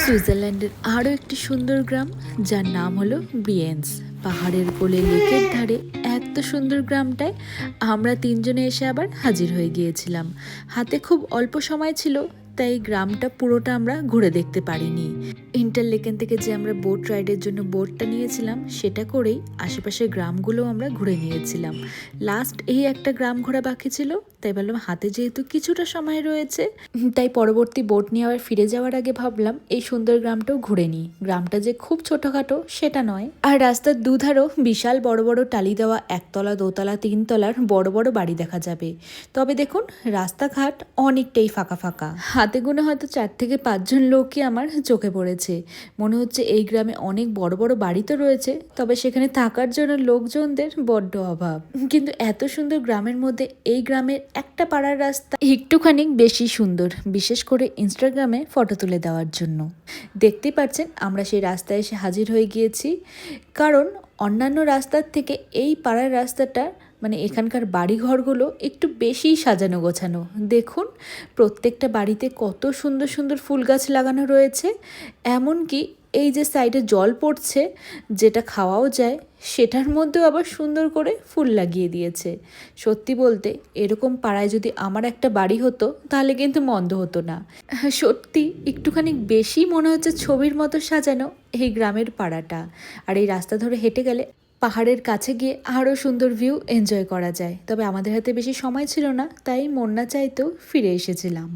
সুইজারল্যান্ডের আরও একটি সুন্দর গ্রাম, যার নাম হলো ব্রিয়েন্স। পাহাড়ের কোলে লেকের ধারে এত সুন্দর গ্রামটায় আমরা তিনজনে এসে আবার হাজির হয়ে গিয়েছিলাম। হাতে খুব অল্প সময় ছিল, তাই গ্রামটা পুরোটা আমরা ঘুরে দেখতে পারিনি। ইন্টারলেকেন থেকে যে আমরা বোট রাইডের জন্য বোটটা নিয়েছিলাম, সেটা করেই আশেপাশের গ্রামগুলো আমরা ঘুরে নিয়েছিলাম। লাস্ট এই একটা গ্রাম ঘোরা বাকি ছিল, তাই ভাবলাম হাতে যেহেতু কিছুটা সময় রয়েছে, তাই পরবর্তী বোট নিয়ে আবার ফিরে যাওয়ার আগে ভাবলাম এই সুন্দর গ্রামটাও ঘুরে নিই। গ্রামটা যে খুব ছোটোখাটো সেটা নয়, আর রাস্তার দুধারও বিশাল বড় বড় টালি দেওয়া একতলা, দোতলা, তিনতলার বড় বড় বাড়ি দেখা যাবে। তবে দেখুন, রাস্তাঘাট অনেকটাই ফাঁকা ফাঁকা। হাতে গুনে হয়তো 4 থেকে 5 জন লোকই আমার চোখে পড়েছে। মনে হচ্ছে এই গ্রামে অনেক বড় বড় বাড়ি তো রয়েছে, তবে সেখানে থাকার জন্য লোকজনদের বড্ড অভাব। কিন্তু এত সুন্দর গ্রামের মধ্যে এই গ্রামের একটা পাড়ার রাস্তা একটুখানি বেশি সুন্দর, বিশেষ করে ইনস্টাগ্রামে ফটো তুলে দেওয়ার জন্য। দেখতেই পাচ্ছেন আমরা সেই রাস্তায় এসে হাজির হয়ে গিয়েছি, কারণ অন্যান্য রাস্তার থেকে এই পাড়ার রাস্তাটা মানে এখানকার বাড়িঘরগুলো একটু বেশিই সাজানো গোছানো। দেখুন, প্রত্যেকটা বাড়িতে কত সুন্দর সুন্দর ফুল গাছ লাগানো রয়েছে। এমনকি এই যে সাইডে জল পড়ছে, যেটা খাওয়াও যায়, সেটার মধ্যেও আবার সুন্দর করে ফুল লাগিয়ে দিয়েছে। সত্যি বলতে এরকম পাড়ায় যদি আমার একটা বাড়ি হতো, তাহলে কিন্তু মন্দ হতো না। সত্যি একটুখানি বেশি মনে হচ্ছে ছবির মতো সাজানো এই গ্রামের পাড়াটা। আর এই রাস্তা ধরে হেঁটে গেলে পাহাড়ের কাছে গিয়ে আরও সুন্দর ভিউ এনজয় করা যায়। তবে আমাদের হাতে বেশি সময় ছিল না, তাই মন না চাইতেও ফিরে এসেছিলাম।